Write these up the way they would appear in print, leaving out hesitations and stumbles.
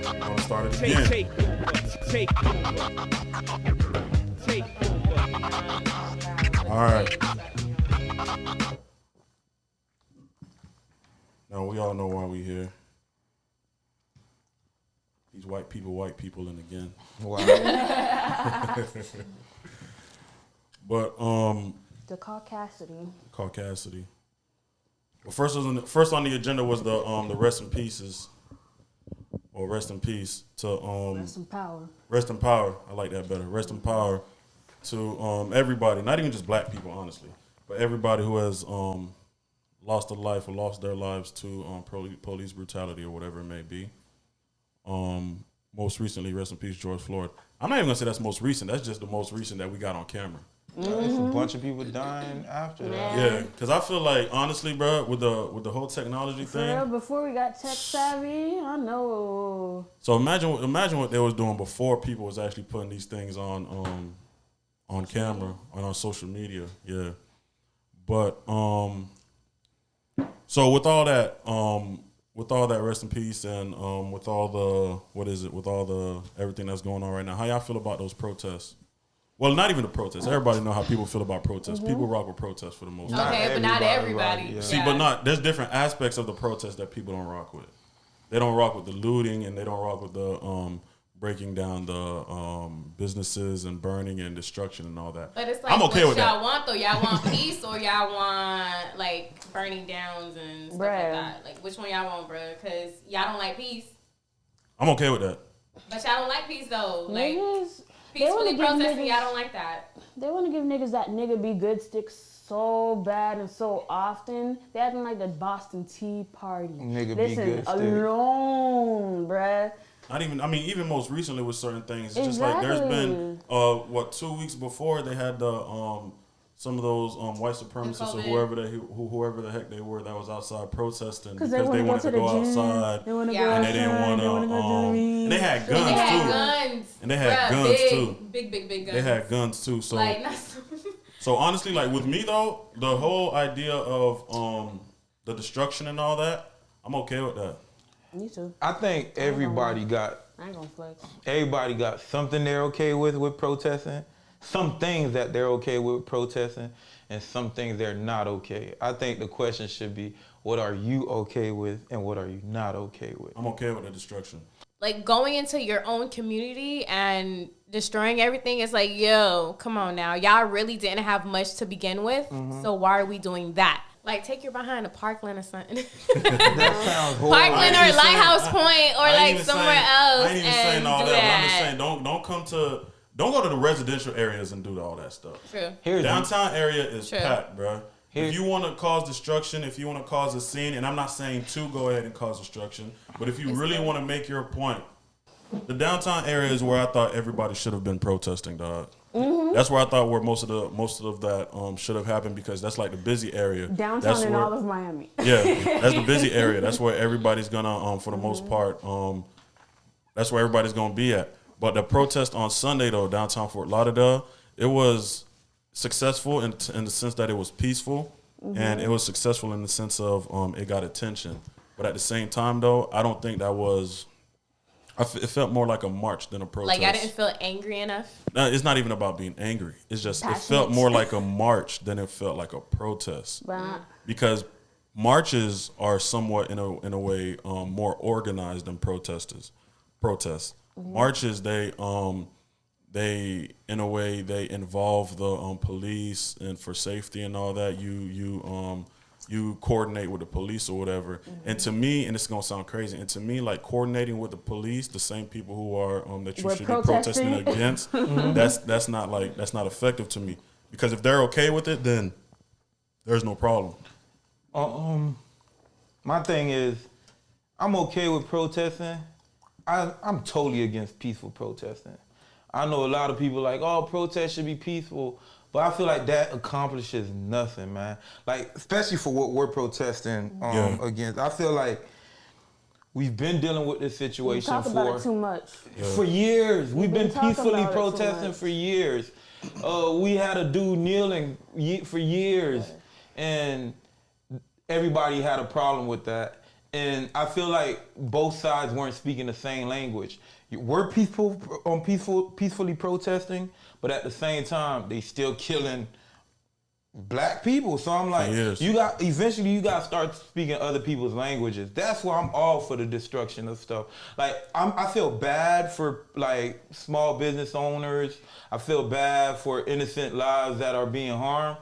I'm gonna start it again. Take over. All right. Now we all know why we here. These white people, and again. Wow. But the Caucasity. Well, first on the agenda was the rest in pieces, or rest in peace to rest in power. Rest in power. I like that better. Rest in power to everybody, not even just black people, honestly, but everybody who has lost a life or lost their lives to police brutality or whatever it may be. Most recently, rest in peace, George Floyd. I'm not even gonna say that's most recent. That's just the most recent that we got on camera. It's a bunch of people dying after that. Yeah, because I feel like, honestly, bro, with the whole technology thing. Real, before we got tech savvy, I know. So imagine what they was doing before people was actually putting these things on camera and on social media. Yeah, but so with all that rest in peace and with all the everything that's going on right now, how y'all feel about those protests? Well, not even the protests. Everybody know how people feel about protests. Mm-hmm. People rock with protests for the most part. Okay, but not everybody. Yeah. See, but there's different aspects of the protest that people don't rock with. They don't rock with the looting, and they don't rock with the breaking down the businesses and burning and destruction and all that. But it's like, I'm okay with y'all want though? Y'all want peace or y'all want like burning downs and stuff like that? Like, which one y'all want, bro? Because y'all don't like peace. I'm okay with that. But y'all don't like peace though. Like, niggas, peacefully protesting, y'all don't like that. They want to give niggas that nigga be good stick so bad and so often. They acting like the Boston Tea Party. Nigga Listen, be good alone, bruh. Not even, I mean, even most recently with certain things, it's just like there's been, 2 weeks before they had the, some of those white supremacists or whoever the heck they were that was outside protesting because they wanted to go outside and they didn't want to, and they had guns too. And they had guns too. Big guns. They had guns too. So, so honestly, like with me though, the whole idea of the destruction and all that, I'm okay with that. Me too. I think everybody got. I ain't gonna flex. Everybody got something they're okay with protesting. Some things that they're okay with protesting, and some things they're not okay. I think the question should be, what are you okay with, and what are you not okay with? I'm okay with the destruction. Like going into your own community and destroying everything is like, yo, come on now. Y'all really didn't have much to begin with, so why are we doing that? Like, take your behind to Parkland or something. That sounds horrible. Parkland or Lighthouse Point or like somewhere else. I ain't even saying all that. I'm just saying, don't go to the residential areas and do all that stuff. True. Downtown area is packed, bro. If you want to cause destruction, if you want to cause a scene, and I'm not saying to go ahead and cause destruction, but if you really want to make your point, the downtown area is where I thought everybody should have been protesting, dog. Mm-hmm. That's where I thought where most of that should have happened because that's like the busy area. Downtown in all of Miami. Yeah, that's the busy area. That's where everybody's gonna, for the most part, that's where everybody's gonna be at. But the protest on Sunday though, downtown Fort Lauderdale, it was successful in the sense that it was peaceful, and it was successful in the sense of it got attention. But at the same time though, I don't think that was. It felt more like a march than a protest. Like I didn't feel angry enough? No, it's not even about being angry. It's just it felt more like a march than it felt like a protest. Because marches are somewhat in a way more organized than protests. Marches they in a way they involve the police and for safety and all that. You coordinate with the police or whatever. And to me, and it's gonna sound crazy, and to me, like coordinating with the police, the same people who are that you should be protesting against, that's not effective to me. Because if they're okay with it, then there's no problem. My thing is, I'm okay with protesting. I'm totally against peaceful protesting. I know a lot of people like, oh, protests should be peaceful. But I feel like that accomplishes nothing, man. Like, especially for what we're protesting against. I feel like we've been dealing with this situation about it too much. For years. We've been peacefully protesting for years. We had a dude kneeling for years, and everybody had a problem with that. And I feel like both sides weren't speaking the same language. We're peacefully protesting, but at the same time, they still killing black people. So I'm like, eventually you got to start speaking other people's languages. That's why I'm all for the destruction of stuff. Like, I feel bad for like small business owners. I feel bad for innocent lives that are being harmed.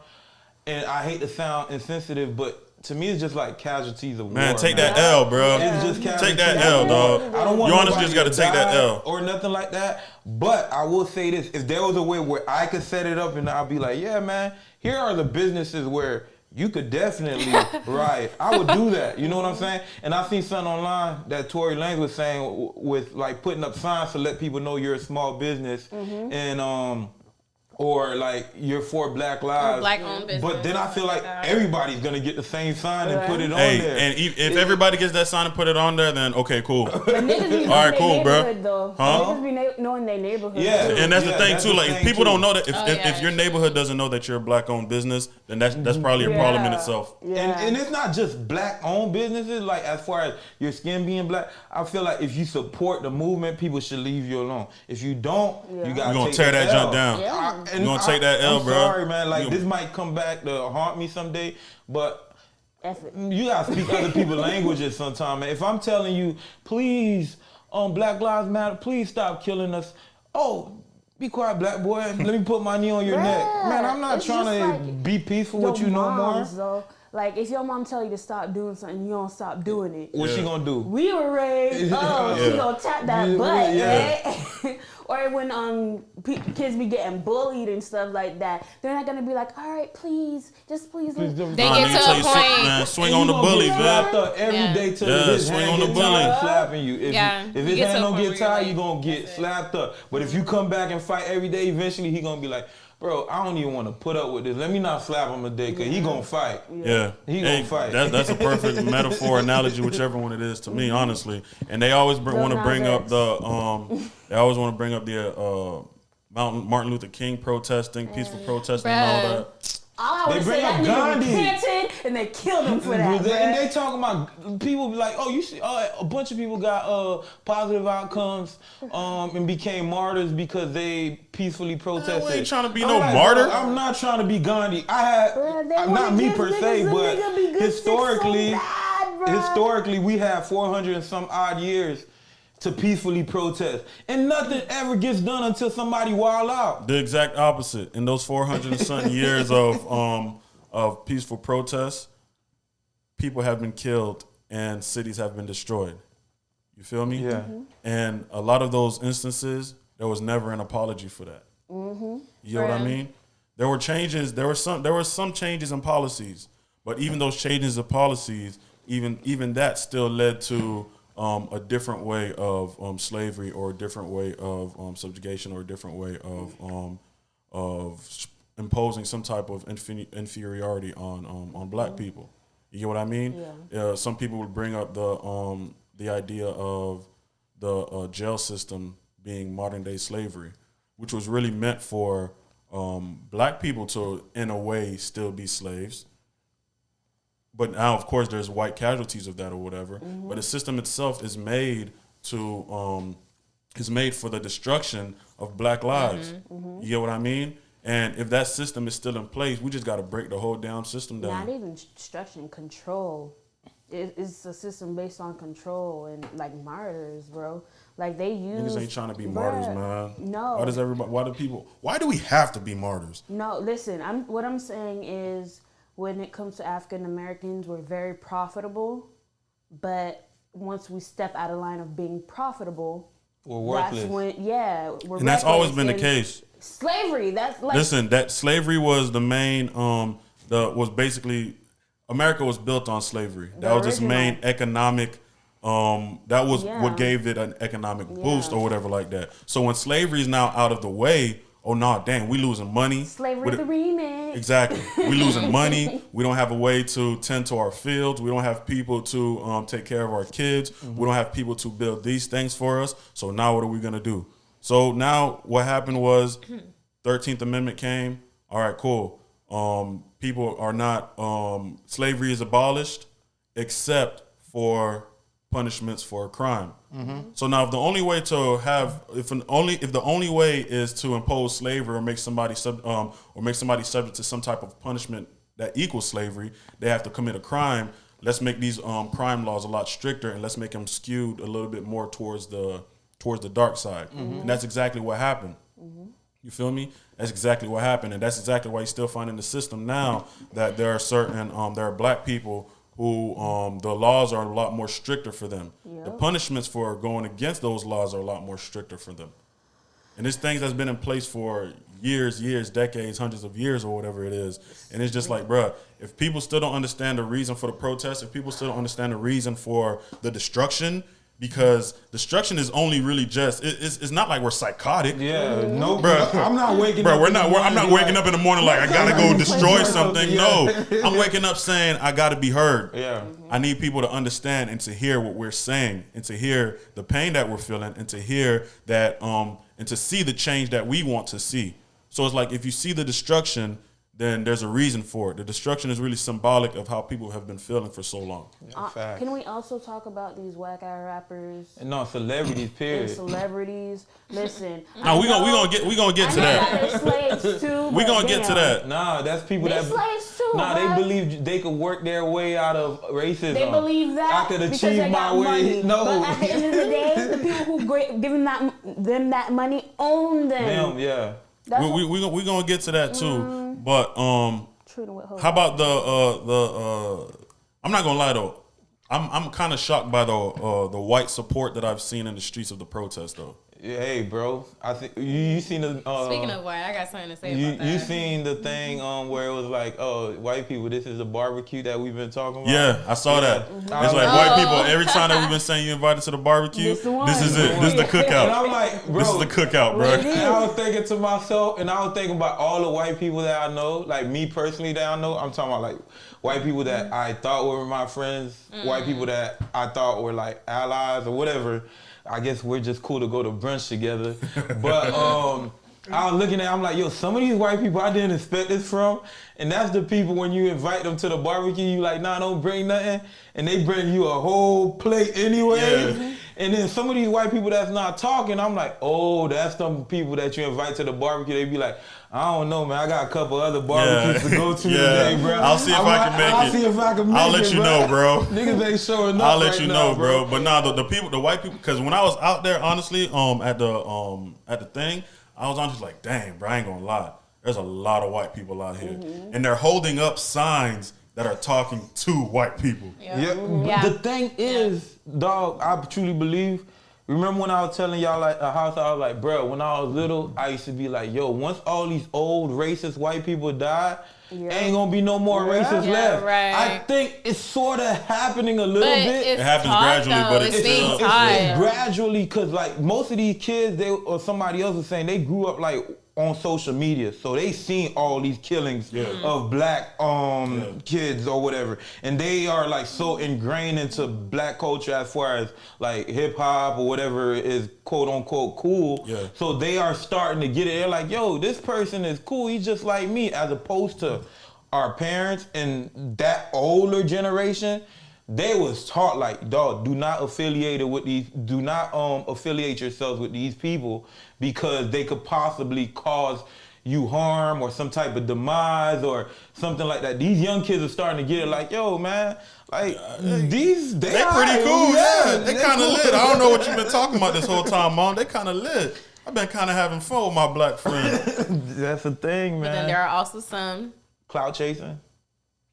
And I hate to sound insensitive, but to me, it's just like casualties of war. Man, take that L, bro. It's just take that L, dog. I don't want you honestly nobody just got to take that L or nothing like that. But I will say this: if there was a way where I could set it up and I'll be like, yeah, man, here are the businesses where you could definitely riot. I would do that. You know what I'm saying? And I seen something online that Tory Lanez was saying with like putting up signs to let people know you're a small business and or like you're for Black Lives, or Black-owned business. But then I feel like everybody's gonna get the same sign and put it on there. And if everybody gets that sign and put it on there, then okay, cool. But niggas be all right, cool, bro. Though. Huh? Niggas be knowing their neighborhood. Yeah, and that's the thing too. Like, if people don't know that, if your true. neighborhood doesn't know that you're a Black-owned business, then that's probably a problem in itself. Yeah. And it's not just Black-owned businesses. Like, as far as your skin being black, I feel like if you support the movement, people should leave you alone. If you don't, you gotta You're gonna tear that jump down. Yeah. You're gonna take that L, I'm bro. Sorry, man. Like, this might come back to haunt me someday, but you gotta speak other people's languages sometime, man. If I'm telling you, please, Black Lives Matter, please stop killing us. Oh, be quiet, black boy. Let me put my knee on your neck. Man, I'm not trying to be peaceful with you no more. Though. Like, if your mom tell you to stop doing something, you don't stop doing it. What's she gonna do? We were raised, she gonna tap that butt, right? Or when kids be getting bullied and stuff like that, they're not gonna be like, all right, please leave. They get to a point. Man, swing on the bully, man. Every day till his swing hand on the get tired bully. slapping you. If his hand don't get tired, you gonna get That's slapped up. But if you come back and fight every day, eventually he gonna be like, bro, I don't even want to put up with this. Let me not slap him a day, because he gonna fight. Yeah. He gonna fight. That's a perfect metaphor, analogy, whichever one it is to me, honestly. And they always want to bring up the Martin Luther King protesting, peaceful protesting, and all that. They bring up Gandhi, and they killed him for that. And they talking about people be like, oh, you see, a bunch of people got positive outcomes and became martyrs because they peacefully protested. I ain't trying to be no martyr. I'm not trying to be Gandhi. Not me per se, but historically, we have 400 and some odd years to peacefully protest, and nothing ever gets done until somebody wild out. The exact opposite. In those 400 and something years of peaceful protests, people have been killed and cities have been destroyed. You feel me? Yeah. And a lot of those instances, there was never an apology for that. You know what I mean? There were changes. There were some changes in policies, but even those changes of policies, even that still led to a different way of slavery, or a different way of subjugation, or a different way of imposing some type of inferiority on black people. You get what I mean? Yeah. Some people would bring up the idea of the jail system being modern day slavery, which was really meant for black people to, in a way, still be slaves. But now, of course, there's white casualties of that or whatever. But the system itself is made for the destruction of black lives. You get what I mean? And if that system is still in place, we just got to break the whole damn system down. Not even destruction, control. It's a system based on control and like martyrs, bro. Like they use. Niggas ain't trying to be martyrs, man. No. Why do we have to be martyrs? No, listen. What I'm saying is, when it comes to African Americans, we're very profitable, but once we step out of line of being profitable, we're worthless. That's when, we're. And that's always been the case. Slavery. That's like. Listen, that slavery was the main. Was basically, America was built on slavery. That was its main economic. That was what gave it an economic boost or whatever like that. So when slavery is now out of the way, oh no, damn, we losing money. Slavery the remix. Exactly. We losing money. We don't have a way to tend to our fields. We don't have people to take care of our kids. We don't have people to build these things for us. So now what are we going to do? So now what happened was 13th Amendment came. All right, cool. People are not, slavery is abolished except for punishments for a crime. So now, if the only way to have, if the only way is to impose slavery or make somebody subject to some type of punishment that equals slavery, they have to commit a crime. Let's make these crime laws a lot stricter, and let's make them skewed a little bit more towards the dark side. And that's exactly what happened. You feel me? That's exactly what happened, and that's exactly why you still find in the system now that there are certain there are black people who the laws are a lot more stricter for them. Yep. The punishments for going against those laws are a lot more stricter for them. And it's things that's been in place for years, decades, hundreds of years or whatever it is. And it's just like, bruh, if people still don't understand the reason for the protest, if people still don't understand the reason for the destruction, because destruction is only really just it's not like we're psychotic. Yeah, no, bro. I'm not waking bro, up. I'm not waking up in the morning like I gotta go destroy something. Yeah. No, I'm waking up saying I gotta be heard. Yeah, I need people to understand and to hear what we're saying and to hear the pain that we're feeling and to hear that and to see the change that we want to see. So it's like if you see the destruction, then there's a reason for it. The destruction is really symbolic of how people have been feeling for so long. Can we also talk about these whack-ass rappers? No, celebrities, period. And celebrities. Listen. No, we gonna get to that. They're slaves too. We gonna get to that. Nah, that's people they're that slaves too. Nah, bro. they believe they could work their way out of racism. They believe that I could because achieve they my got way. money. No, But at the end of the day, the people who giving them that money own them. yeah. We gonna get to that too. But how about I'm not gonna lie though. I'm kind of shocked by the white support that I've seen in the streets of the protest though. Hey, bro, I think you seen the. Speaking of white, I got something to say about that. You seen the thing where it was like, oh, white people, this is the barbecue that we've been talking about. Yeah, I saw that. It's like white people. Every time that we've been saying you invited to the barbecue, this is it. This is the cookout. And I'm like, bro, this is the cookout, bro. And I was thinking to myself, and I was thinking about all the white people that I know, like me personally that I know. I'm talking about like white people that I thought were my friends, white people that I thought were like allies or whatever. I guess we're just cool to go to brunch together. But I was looking at, I'm like, yo, some of these white people I didn't expect this from. And that's the people when you invite them to the barbecue, you like, nah, don't bring nothing. And they bring you a whole plate anyway. Yeah. And then some of these white people that's not talking, I'm like, oh, that's some people that you invite to the barbecue. They be like, I don't know, man. I got a couple other barbecues to go to today, bro. I'll see if I can make it. I'll see if I can make it, I'll let you know, bro. Niggas ain't showing up. I'll let you know, now, bro. But nah, the white people, because when I was out there, honestly, at the thing, I was honestly like, dang, bro, I ain't gonna lie. There's a lot of white people out here, and they're holding up signs that are talking to white people. Yeah. The thing is, dog, I truly believe. Remember when I was telling y'all like a house, I was like, bro, when I was little, I used to be like, yo, once all these old racist white people die, ain't gonna be no more racists left. Right. I think it's sort of happening a little bit. It happens gradually, but it's being it's gradually, because like most of these kids, they or somebody else was saying they grew up like on social media, so they seen all these killings of black kids or whatever, and they are like so ingrained into black culture as far as like hip hop or whatever is quote unquote cool. So they are starting to get it. They're like, yo, this person is cool. He's just like me, as opposed to our parents and that older generation. They was taught like, dog, do not affiliate yourselves with these people because they could possibly cause you harm or some type of demise or something like that. These young kids are starting to get it like, yo, man, like they pretty cool. Yeah, they kind of lit. I don't know what you've been talking about this whole time, Mom. They kind of lit. I've been kind of having fun with my black friend. That's the thing, man. But then there are also some clout chasing.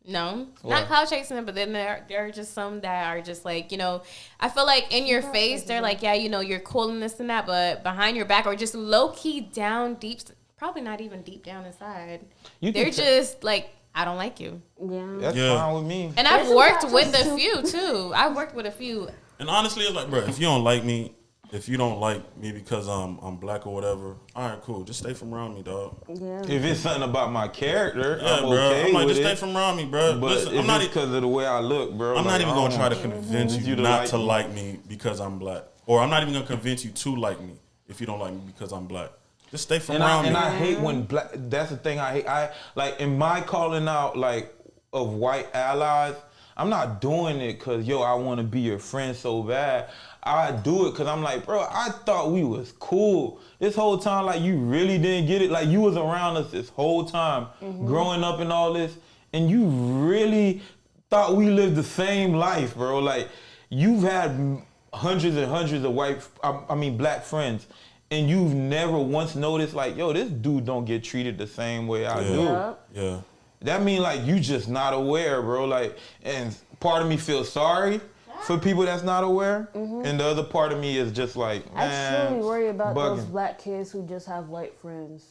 No, not cloud chasing, but then there are just some that are just like, you know, I feel like in your face, they're like, yeah, you know, you're cool and this and that, but behind your back or just low key down deep, probably not even deep down inside. They're just like, I don't like you. Yeah. That's fine with me. And I've worked with a few too. I've worked with a few. And honestly, it's like, bro, if you don't like me, if you don't like me because I'm black or whatever, all right, cool. Just stay from around me, dog. Yeah. If it's something about my character, I'm bro. okay I'm like, with just it. stay from around me, bro. But listen, I'm not because of the way I look, bro. I'm like, not even gonna try to convince you to not like to me. like me because I'm black, or I'm not even gonna convince you to like me if you don't like me because I'm black. Just stay from around me. And I hate when black. That's the thing I hate. I like in my calling out like of white allies. I'm not doing it because, I want to be your friend so bad. I do it because I'm like, bro, I thought we was cool. This whole time, like, you really didn't get it. Like, you was around us this whole time, growing up and all this, and you really thought we lived the same life, bro. Like, you've had hundreds and hundreds of black friends, and you've never once noticed, like, this dude don't get treated the same way I do. Yeah. That mean, like, you just not aware, bro. Like, and part of me feels sorry for people that's not aware, and the other part of me is just like, man, I truly worry about bugging. those black kids who just have white friends.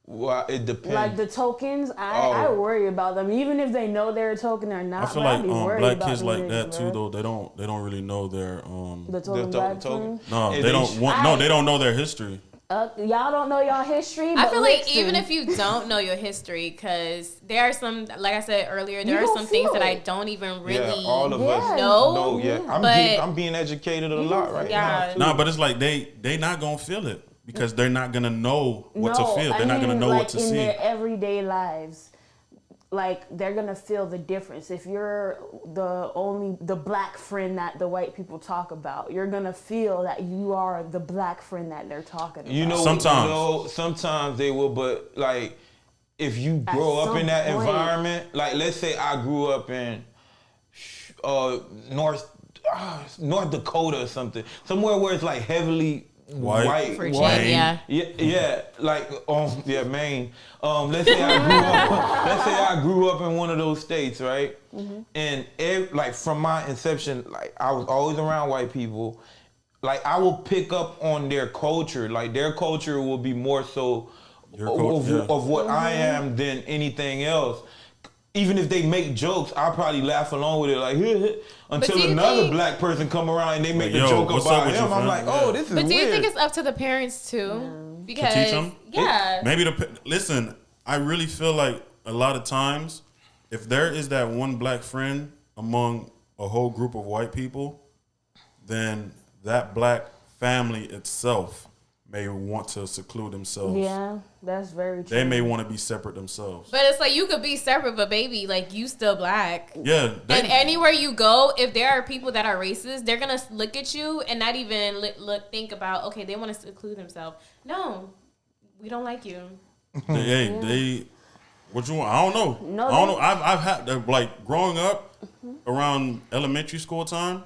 Well, it depends. Like the tokens, I worry about them, even if they know they're a token or not. I feel like black kids like that too, though. They don't really know their the token black token. friends. No, they don't want. No, they don't know their history. Y'all don't know y'all history. I but feel like listen, even if you don't know your history, because there are some, like I said earlier, there are some things that I don't even really all of us know. I'm being educated a lot right now. Nah, but it's like they not gonna feel it because they're not gonna know what to feel. They're not gonna know what to see. In their everyday lives, like they're gonna feel the difference. If you're the black friend that the white people talk about, you're gonna feel that you are the black friend that they're talking about. Sometimes they will, but like if you grow up in that environment, like let's say I grew up in North Dakota or something, somewhere where it's like heavily white. Virginia. Yeah, like Maine. Let's say I grew up in one of those states, right? And like from my inception, like I was always around white people. Like I will pick up on their culture. Like their culture will be more so of what I am than anything else. Even if they make jokes, I'll probably laugh along with it, like until another black person come around and they make a joke about him. I'm like, this is weird. But do you think it's up to the parents too? Because to teach them? Maybe listen. I really feel like a lot of times, if there is that one black friend among a whole group of white people, then that black family itself may want to seclude themselves. Yeah, that's very true. They may want to be separate themselves. But it's like you could be separate, but baby, like you still black. Yeah. And anywhere you go, if there are people that are racist, they're gonna look at you and not even think about, okay, they want to seclude themselves. No, we don't like you. They what you want? I don't know. I don't know. I've had like growing up around elementary school time.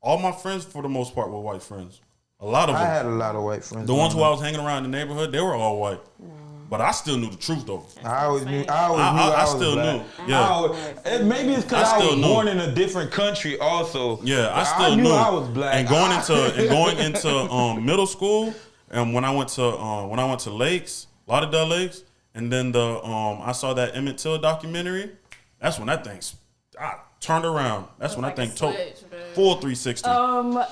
All my friends, for the most part, were white friends. A lot of them. I had a lot of white friends. The ones who I was hanging around in the neighborhood, they were all white. But I still knew the truth, though. I still knew. Yeah. Maybe it's because I was born in a different country, also. Yeah, I still knew I was black. And going into middle school, and when I went to Lakes, Lauderdale Lakes, and then I saw that Emmett Till documentary. That's when that thing turned around. That's when I think full 360.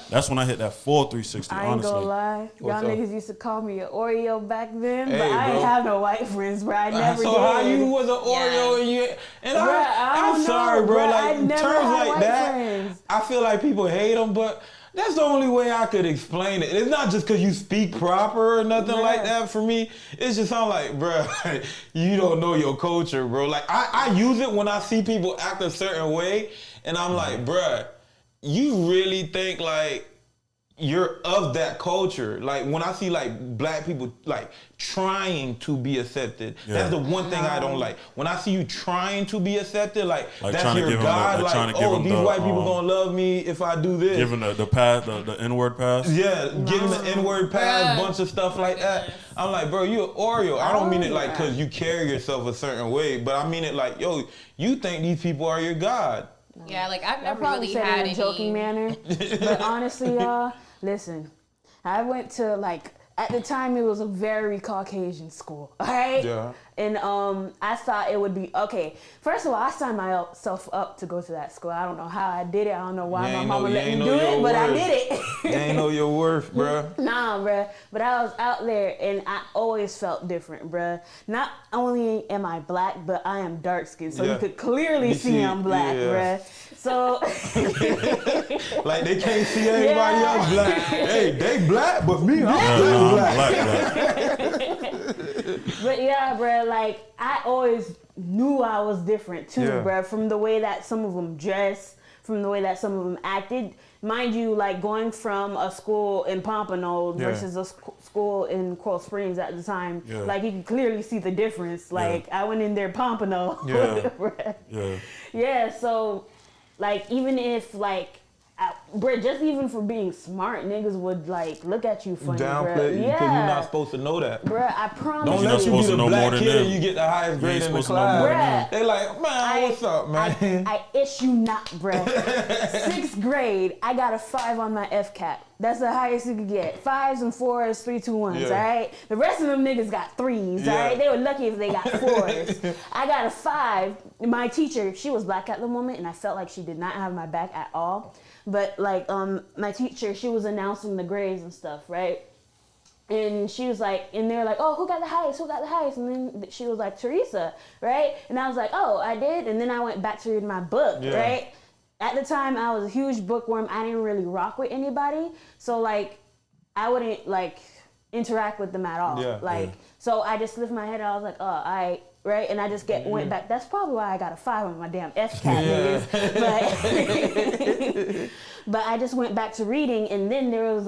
That's when I hit that full 360. I ain't honestly, gonna lie, y'all niggas used to call me an Oreo back then, but Hey, I bro. ain't have no white friends, bro. I never did. So how you was an Oreo and I'm sorry, bro. Bruh, like I never terms had like white that, friends. I feel like people hate them, but that's the only way I could explain it. It's not just because you speak proper or nothing like that for me. It's just I'm like, bro, you don't know your culture, bro. Like I use it when I see people act a certain way, and I'm like, bro, you really think like you're of that culture. Like when I see like black people like trying to be accepted, that's the one thing I don't like. When I see you trying to be accepted, like that's your God. These white people gonna love me if I do this. Giving the pass, the N-word pass. Yeah, giving the N-word pass, bunch of stuff like that. I'm like, bro, you an Oreo. I don't mean it like because you carry yourself a certain way, but I mean it like, yo, you think these people are your God. Yeah, like I've never Probably really said had it in a joking manner, but honestly, y'all, listen. I went to like at the time it was a very Caucasian school, all right? Yeah. And I thought it would be okay. First of all, I signed myself up to go to that school. I don't know how I did it. I don't know why my mama let me do it, but I did it. You ain't know your worth, bro. Nah, bruh. But I was out there and I always felt different, bruh. Not only am I black, but I am dark skinned. So you could clearly see I'm black, bruh. So like they can't see everybody else black. Hey, they black, but me, I'm black. But yeah, bruh, like I always knew I was different too, Yeah. bruh. From the way that some of them dress, from the way that some of them acted. Mind you, like going from a school in Pompano versus a school in Coral Springs at the time, like you can clearly see the difference. Like I went in there Pompano. Yeah, so like even if like, bruh, just even for being smart, niggas would like look at you funny, downplay you because you're not supposed to know that. Bruh, I promise Don't You're let not you be supposed to the know more black than kid them. and you get the highest grade in the supposed to know more class. than them. They like, man, what's up, man? I issue not, bruh. 6th grade, I got a 5 on my FCAT. That's the highest you could get. 5s and 4s, 3, 2, 1s, all right? The rest of them niggas got 3s, all right? They were lucky if they got 4s. I got a 5. My teacher, she was black at the moment, and I felt like she did not have my back at all. But like, my teacher, she was announcing the grades and stuff, right? And she was like, and they're like, oh, who got the highest? Who got the highest? And then she was like, Theresa, right? And I was like, oh, I did. And then I went back to read my book, right? At the time, I was a huge bookworm. I didn't really rock with anybody. So like, I wouldn't like interact with them at all. So I just lift my head and I was like, oh, right? And I just went back. That's probably why I got a 5 on my damn FCAT, niggas. But I just went back to reading, and then there was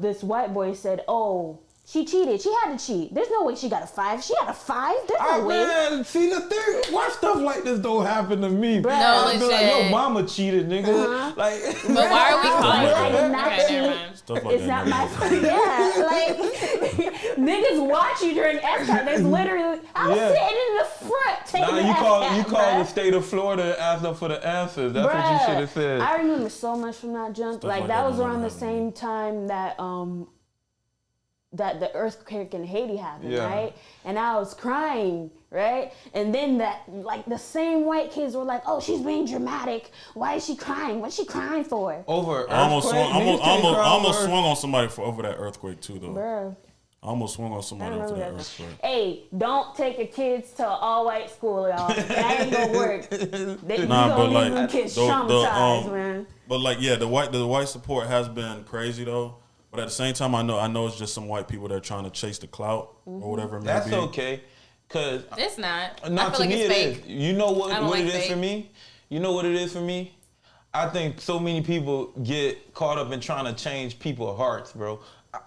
this white boy said, oh, she cheated. She had to cheat. There's no way she got a 5. She had a 5? There's no way. Man, see the thing, why stuff like this don't happen to me? Bruh. No, I be like, yo, mama cheated, nigga. Like, But why are we calling I it? did not Okay, cheat. never mind. Stuff like It's that. not my fault. Yeah, like niggas watch you during FCAT. There's literally I was sitting in the front taking the you FCAT, call the bruh. state of Florida and ask them for the answers. That's what you Bruh, should have said. I remember so much from that jump. Stuff Like like that that was don't around the happen. same time that the earthquake in Haiti happened, right? And I was crying, right? And then that, like, the same white kids were like, "Oh, she's being dramatic. Why is she crying? What's she crying for?" Over I almost earthquake, swung. niggas can't cry I almost over swung on somebody over that earthquake too, though. Bruh. I almost swung on I somebody remember over that that. earthquake. Hey, don't take your kids to an all-white school, y'all. That ain't gonna work. You Nah, but gonna leave like them kids the, traumatized, man. but like the white support has been crazy though. But at the same time, I know it's just some white people that are trying to chase the clout or whatever it may That's be. okay, cause It's not. I not feel to like me it's it fake. is. You know I don't what like it is fake. for me? You know what it is for me? I think so many people get caught up in trying to change people's hearts, bro.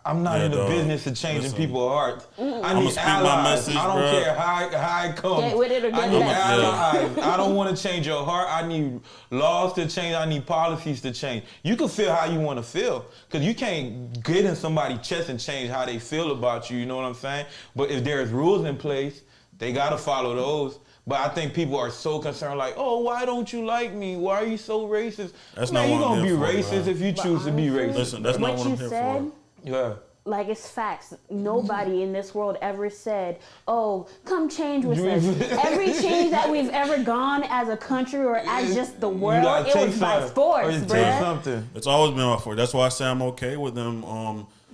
I'm not in the dog. business of changing Listen. people's hearts. I I'ma need speak my allies. message, I don't bro. care how it comes. Get with it or get I need left. allies. I don't want to change your heart. I need laws to change. I need policies to change. You can feel how you want to feel, because you can't get in somebody's chest and change how they feel about you. You know what I'm saying? But if there's rules in place, they gotta follow those. But I think people are so concerned, like, oh, why don't you like me? Why are you so racist? That's Man, not you what I'm gonna be here for, racist man. if you choose to be racist. Listen, that's not What what you I'm here said, for. Yeah. like, it's facts. Nobody in this world ever said, "Oh, come change with us." Every change that we've ever gone as a country or as just the You world, gotta it take was by something. Or force, you take bruh. something. It's always been my fault. That's why I say I'm okay with them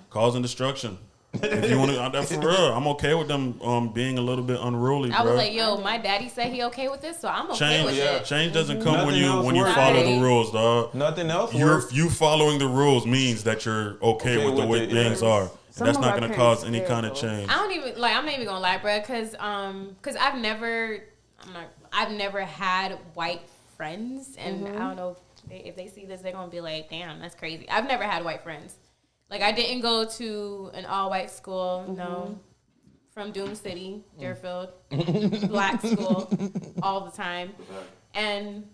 causing destruction. If you want to, that's for real. I'm okay with them being a little bit unruly, I bro. was like, yo, my daddy said he okay with this, so I'm okay with it. Change doesn't come Nothing else when you works. follow Right. the rules, dog. Nothing else works. You following the rules means that you're okay with the with way it, things yeah. are. And Some that's of not our going to parents cause any kind of terrible. change. I don't even like. I'm not even gonna lie, bro, because I've never had white friends, and I don't know if they see this, they're gonna be like, damn, that's crazy. I've never had white friends. Like, I didn't go to an all white school. No, from Doom City, Deerfield, black school, all the time, and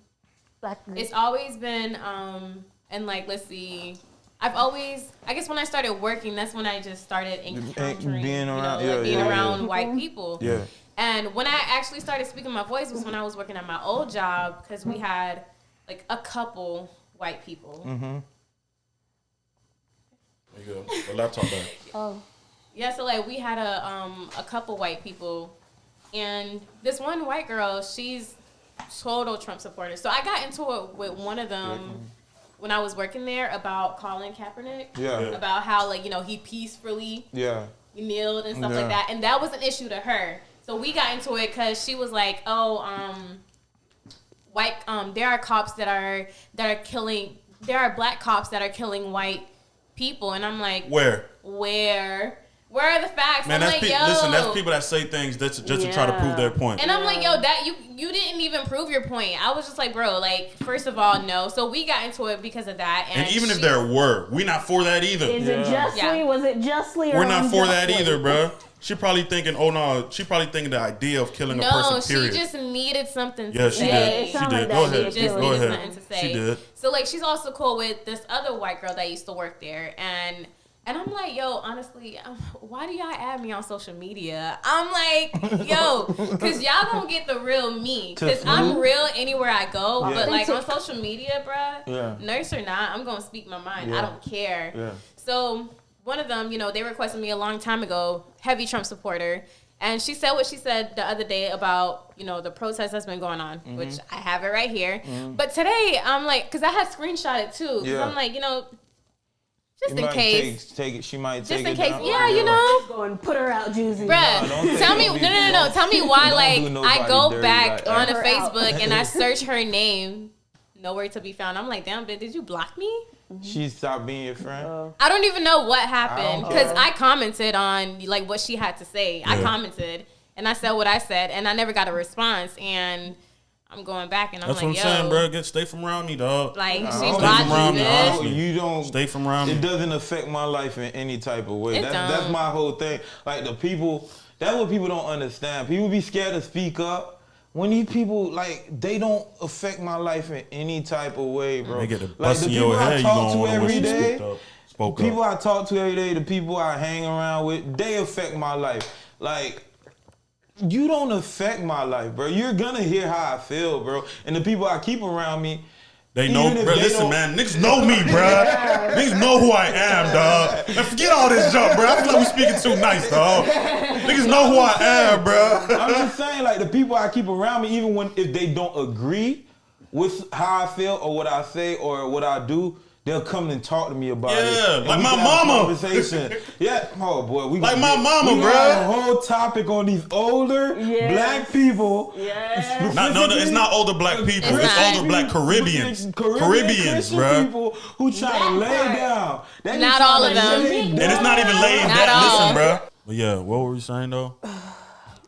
it's always been and like, let's see. I guess when I started working, that's when I just started encountering, Being around- being yeah, around yeah. white people. Yeah. And when I actually started speaking my voice was when I was working at my old job, because we had like a couple white people. Mm-hmm. There you go. The laptop back. Oh, Yeah, so like we had a couple white people, and this one white girl, she's total Trump supporter. So I got into it with one of them when I was working there about Colin Kaepernick. Yeah. About how, like, he peacefully Yeah. kneeled and stuff Yeah. like that, and that was an issue to her. So we got into it because she was like, "Oh, white. There are cops that are killing. There are black cops that are killing white people," and I'm like, Where? Where are the facts? Man, I'm that's like, yo. listen, that's people that say things just to try to prove their point. And I'm like, yo, that you didn't even prove your point. I was just like, bro, like, first of all, no. So we got into it because of that. And even if there were, we not for that either. Is it justly? Yeah. Was it justly? Or We're not for that unjustly? either, bro. She probably thinking, oh no, she probably thinking the idea of killing a person, period. She just needed something to Yeah, say. she did. She did. Go ahead. She just Go needed ahead. something to say. She did. So, like, she's also cool with this other white girl that used to work there. And I'm like, yo, honestly, why do y'all add me on social media? I'm like, yo, because y'all don't get the real me. Because I'm real anywhere I go. But, like, on social media, bruh, nurse or not, I'm going to speak my mind. I don't care. Yeah. So one of them, you know, they requested me a long time ago, heavy Trump supporter. And she said what she said the other day about, you know, the protest that's been going on, which I have it right here. But today, I'm like, because I had screenshotted too. Because I'm like, you know, just in case. She might just take in it case. down. Yeah, you know. Go and put her out, Juicy. Bruh, tell me, no. Tell me why, like, I go back on Her Facebook out. and I search her name, nowhere to be found. I'm like, damn, bitch, did you block me? She stopped being your friend. I don't even know what happened because care. I commented on like what she had to say. Yeah. I commented and I said what I said and I never got a response. And I'm going back and I'm That's like, what I'm yo, saying, bro. Stay from around me, dog. like she Stay blocked from around you, me, bitch. honestly. You don't Stay from around It me. doesn't affect my life in any type of way. It That's don't. my whole thing. Like the people, that's what people don't understand. People be scared to speak up. When these people, like, they don't affect my life in any type of way, bro. They get to Like bust in the your people I head, you talk gonna to want to every wish you day, spoke people up. I talk to every day, the people I hang around with, they affect my life. Like, you don't affect my life, bro. You're gonna hear how I feel, bro. And the people I keep around me, They know, even if bro. they Listen, don't- man. Niggas know me, bro. Niggas know who I am, dog. And forget all this junk, bro. I feel like we speaking too nice, dog. Niggas know who I am, bro. I'm just saying, like, the people I keep around me, even if they don't agree with how I feel or what I say or what I do, they'll come and talk to me about it. Yeah, And like we my can have a mama. Conversation. Yeah, oh boy, we Like gonna my mama, we bro. got a whole topic on these older Yes. black people. Yes. No, it's not older black people. It's It's not. older black Caribbeans. Caribbeans, Christian bro. people who try to That lay part. down. They be Not trying all to of them. lay And it's not even laying Not down. all. Listen, bro. But yeah, what were we saying though?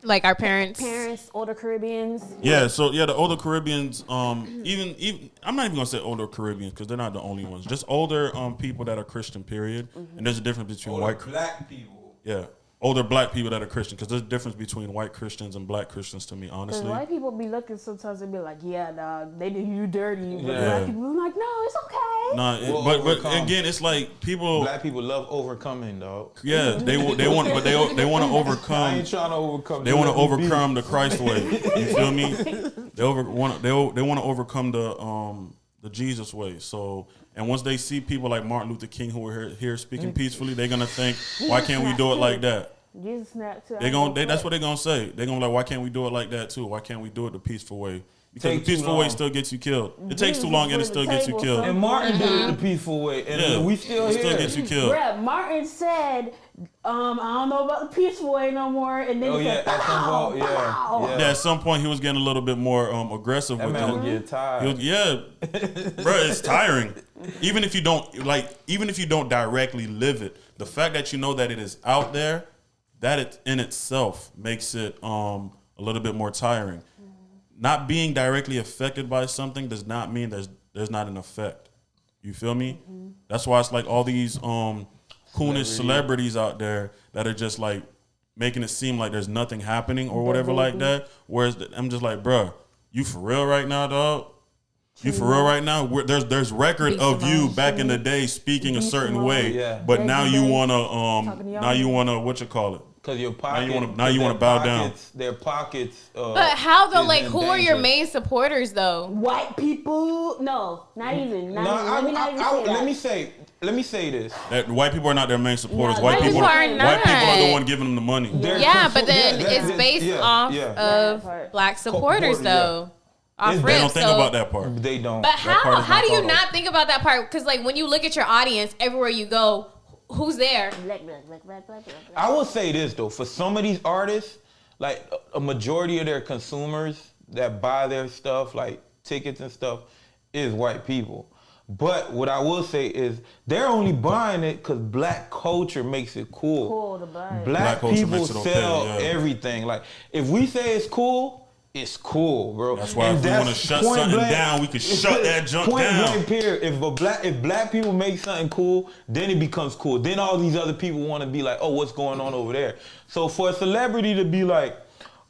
Like our parents. Parents, older Caribbeans. Yeah, so yeah, the older Caribbeans, even I'm not even gonna say older Caribbeans because they're not the only ones. Just older people that are Christian, period. And there's a difference between white, black people. yeah, older black people that are Christian because there's a difference between white Christians and black Christians to me, Because honestly. white people be looking sometimes and be like, yeah, dog, they did you dirty. But Yeah. black people be like, no, it's okay. Nah, We'll but overcome. again, it's like people, Black people love overcoming, dog. yeah, they want to I overcome. ain't trying to overcome. They want to Let me be. overcome the Christ way. You feel me? They want to overcome the Jesus way. So, and once they see people like Martin Luther King who are here speaking peacefully, they're gonna think, why can't we do it like that? Jesus snapped too. That's what they're gonna say. They're gonna be like, why can't we do it like that too? Why can't we do it the peaceful way? Because Take the too peaceful way long. still gets you killed. It takes too Jesus long and it was still the gets you table, killed. son. And Martin did it the peaceful way, and Yeah, we still it here. still gets you killed. Bruh, Martin said, I don't know about the peaceful way no more. And then Oh he yeah, said, at some pow, point, yeah, pow. yeah. Yeah, at some point he was getting a little bit more aggressive That with man it. would get tired. He was- yeah, bro, it's tiring. Even if you don't directly live it, the fact that you know that it is out there, that it in itself makes it a little bit more tiring. Not being directly affected by something does not mean there's not an effect. You feel me? That's why it's like all these coonish celebrities out there that are just like making it seem like there's nothing happening or whatever like that. Whereas I'm just like, bruh, you for real right now, dog? You for real right now? There's record of you back in the day speaking a certain way, Yeah. but now you wanna Talking to y'all. what you call it? Cause your pocket, Now you wanna bow down. Their pockets. But how though? is Like, in who are your danger. main supporters though? White people, no, not even. Not No, even. Let me not even say that. let me say this. That white people are not their main supporters. No, white white people people are White people are the not. one giving them the money. Yeah, but then Yeah, it's based yeah, off yeah. of That part. black supporters Supporters, though. Off They They rip, don't think so- about that part. They don't. But That part is how not do you thought of. not think about that part? Because like when you look at your audience, everywhere you go, who's there? Black, black, black, black, black, black. I will say this though, for some of these artists, like a majority of their consumers that buy their stuff, like tickets and stuff, is white people. But what I will say is they're only buying it because black culture makes it cool. Cool to buy. Black culture people makes it okay, sell yeah. everything. Like if we say it's cool, it's cool, bro. That's why And if we want to that's shut point something blank- down, we can shut that junk point down. blank period. If black people make something cool, then it becomes cool. Then all these other people want to be like, oh, what's going on over there? So for a celebrity to be like,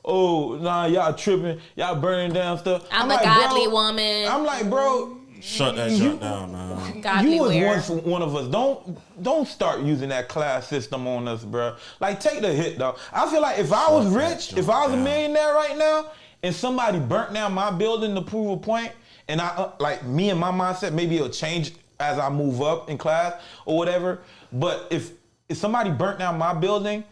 oh, nah, y'all tripping, y'all burning down stuff. I'm like, a godly bro, woman. I'm like, bro, Shut that junk down, man. Godly you was wear. once one of us. Don't start using that class system on us, bro. Like, take the hit, though. I feel like if I was rich, if I was a millionaire right now, and somebody burnt down my building to prove a point, and I like me and my mindset, maybe it'll change as I move up in class or whatever. But if somebody burnt down my building,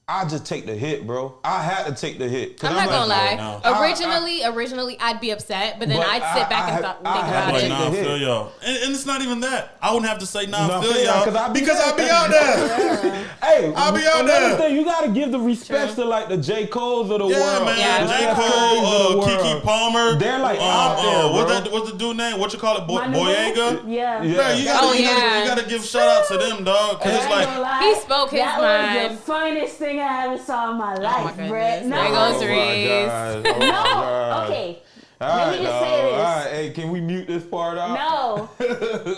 I just take the hit, bro. I had to take the hit. I'm not gonna lie. now. Originally, I'd be upset, but then But I'd sit back and think had about to Like, it. take nah, I the hit. feel y'all. And it's not even that. I wouldn't have to say, nah, I Nah, feel feel y'all, y'all. 'cause Because I be out there. Hey, I'll be out another there. thing, you gotta give the respect to like the J. Cole's of the Yeah, world. man. Yeah, the J. Steph Curry's Cole, of the Kiki world. Palmer. They're like out there, bro. What's the dude name? What you call it? Manu? Boyega? Yeah. Yeah. Man, you yeah. gotta give shout out to them, dog. Cause it's I ain't like, gonna lie, He spoke his that was mind. the funniest thing I ever saw in my life, goodness. Brett. No, There goes Oh my Reese. God. Oh my no. God. Okay. All Let right, me just dog. say this. All right, hey, can we mute this part out? No,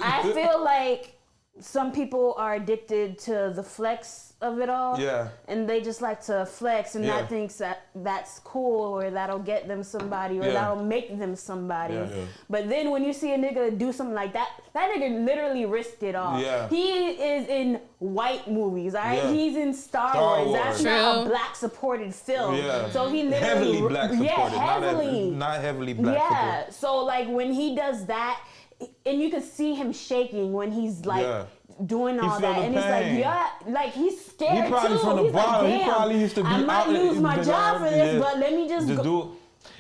I feel like some people are addicted to the flex of it all. Yeah. And they just like to flex and Yeah. not thinks that that's cool or that'll get them somebody or Yeah. that'll make them somebody. Yeah. Yeah. But then when you see a nigga do something like that, that nigga literally risked it all. Yeah. He is in white movies, all right? Yeah. He's in Star Star Wars. Wars. That's not a True. black supported film. Yeah. So he literally Heavily black supported. Yeah, heavily. Not heavily black Yeah. supported. So like when he does that, and you can see him shaking when he's like Yeah. doing He all feel that, the and it's like pain. yeah, like he's scared He probably too. from the He's bottom. like, He damn, probably used to be I might out lose my been job out, for this, yeah. but let me just go. do it.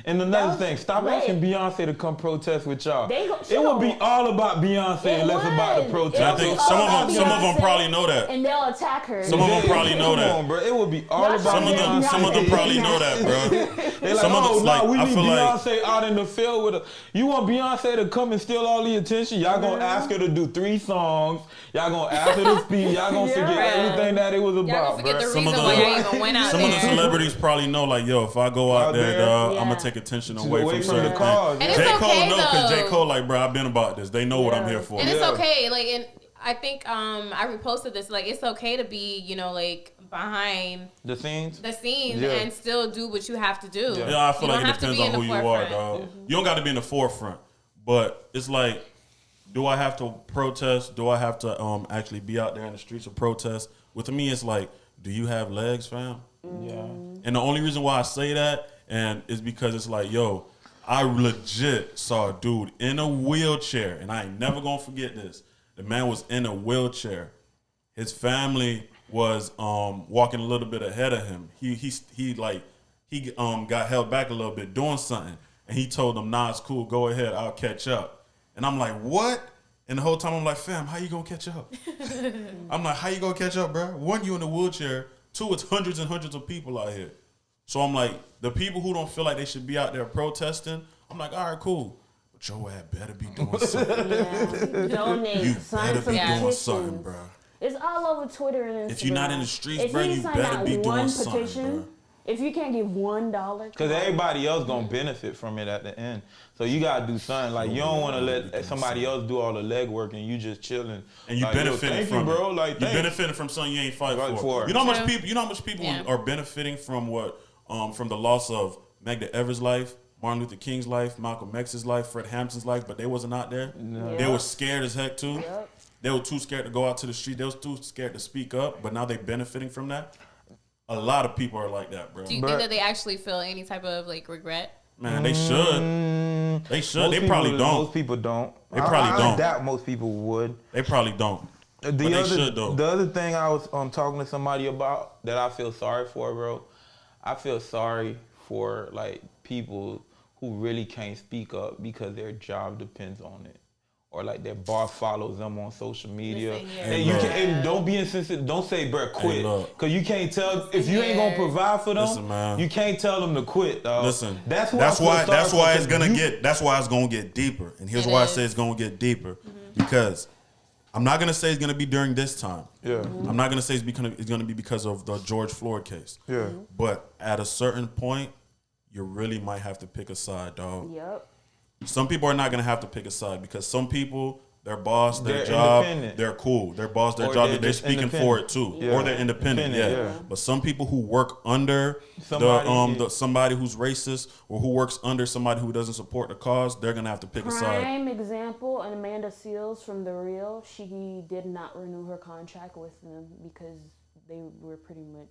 And another was thing, stop lit. asking Beyonce to come protest with y'all. They go- It would be sure. all about Beyonce and less about the would. protest. I It think would be some all of about them Beyonce, probably know that. and they'll attack her. Some of them probably know Come that. on, bro. It would be all Y'all about Some of them, Yeah. some of them probably know that, bro. They like, Some of oh, us, no, like, we I need feel like- Beyonce out in the field with her. You want Beyonce to come and steal all the attention? Y'all gonna ask her to do 3 songs. Y'all gonna ask her to speak. Y'all gonna forget Yeah. everything that it was Y'all about, gonna forget bro. the Some reason of why the- I even went out Some there. of the celebrities probably know, like, yo, if I go out Out there, there? dog, I'm Yeah. gonna take attention away from the certain cause. things. And it's J. okay, Cole know, because J. though. Cole, like, bro, I've been about this. They know what I'm Yeah. here for. And it's Yeah. okay, like, and I think I reposted this, like, it's okay to be, you know, like, behind The scenes. the scenes Yeah. and still do what you have to do. Yeah. Yeah, I feel You like don't it have to depends be on in who the you are, forefront. dog. You don't got to be in the forefront, but it's like, do I have to protest? Do I have to actually be out there in the streets of protest? With me, it's like, do you have legs, fam? Yeah. And the only reason why I say that and is because it's like, yo, I legit saw a dude in a wheelchair, and I ain't never gonna forget this. The man was in a wheelchair. His family was walking a little bit ahead of him. He got held back a little bit doing something, and he told them, "Nah, it's cool. Go ahead. I'll catch up." And I'm like, "What?" And the whole time I'm like, "Fam, how you gonna catch up?" I'm like, "How you gonna catch up, bro? One, you in a wheelchair. Two, it's hundreds and hundreds of people out here." So I'm like, the people who don't feel like they should be out there protesting, I'm like, all right, cool. But your ass better be doing something. Yeah. Donate. You Sign better some be doing petitions. something, bro. It's all over Twitter and Instagram. If you're not in the streets, If bro, you you sign better that be one doing something, petition, bro. if you can't give $1, Because everybody else gonna benefit from it at the end. So you gotta do something. Like, you don't want to let somebody else do all the legwork and you just chilling. And you like, yo, benefiting thank from you, bro. it. Like, You thanks. benefiting from something you ain't fight Fight for. for. You know how much True. people? You know how much people Yeah. are benefiting from what? From the loss of Medgar Evers' life, Martin Luther King's life, Malcolm X's life, Fred Hampton's life, but they wasn't out there. No. They were scared as heck too. Yep. They were too scared to go out to the street. They was too scared to speak up. But now they benefiting from that. A lot of people are like that, bro. Do you think that they actually feel any type of like regret? Man, they should. They should. Most They people- probably don't. Most people don't. They probably don't. I doubt most people would. They probably don't. But they should though. The other thing I was talking to somebody about that I feel sorry for, bro. I feel sorry for like people who really can't speak up because their job depends on it, or like their boss follows them on social media. Listen here. And you look. can, and don't be insensitive. Don't say, bro, quit, look. because you can't tell if you ain't gonna provide for them. Listen, man. You can't tell them to quit, dog. Listen, that's why I feel sorry that's for, why it's 'cause gonna you- get. That's why it's gonna get deeper. And here's It why I is. say it's gonna get deeper. because I'm not gonna say it's gonna be during this time. Yeah. I'm not gonna say it's gonna be because of the George Floyd case. Yeah. But at a certain point, you really might have to pick a side, dog. Yep. Some people are not gonna have to pick a side because some people, their boss, their They're job, independent. they're cool. Their boss, their Or job, they're they're just speaking for it independent. too, Yeah. or they're independent. Yeah. Yeah. But some people who work under somebody who's racist or who works under somebody who doesn't support the cause, they're gonna have to pick a side. Prime example, and Amanda Seales from The Real, she did not renew her contract with them because they were pretty much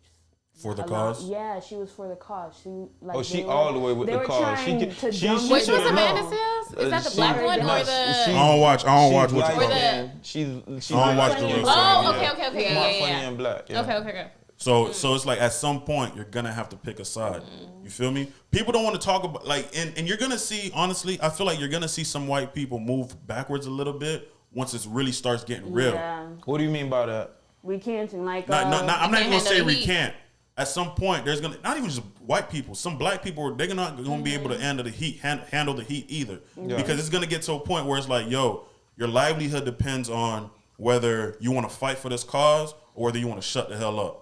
For the cause? Yeah, she was for the cause. She all the way with the cause. Which was Amanda Seales? Is that the black one or the? I don't watch what you call it. She's I don't watch The Real. Oh, Yeah. okay. funny Yeah. and black. Yeah. Okay. So it's like at some point you're gonna have to pick a side. You feel me? People don't want to talk about and you're gonna see, honestly, I feel like you're gonna see some white people move backwards a little bit once it really starts getting real. Yeah, What do you mean by that? recanting I'm I'm not even gonna say handle the heat. recant. At some point, there's gonna not even just white people. Some black people, they're not gonna be able to handle the heat, handle the heat either, because it's gonna get to a point where it's like, yo, your livelihood depends on whether you want to fight for this cause or whether you want to shut the hell up.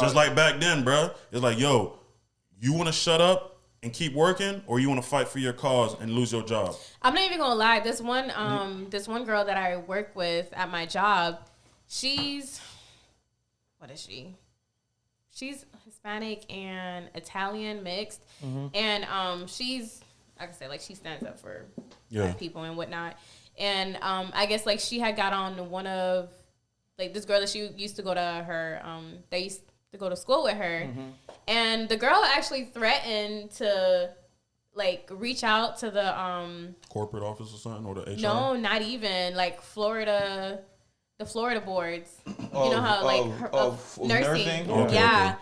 Just like back then, bruh. It's like, yo, you want to shut up and keep working, or you want to fight for your cause and lose your job. I'm not even gonna lie. This one girl that I work with at my job, what is she? She's Hispanic and Italian mixed, and she's, like I said, like she stands up for black people and whatnot. And I guess like she had got on one of like this girl that she used to go to her they used to go to school with her, and the girl actually threatened to like reach out to the Corporate office or something, or the HR? no, not even like the Florida boards. You know how like of nursing. Okay, yeah.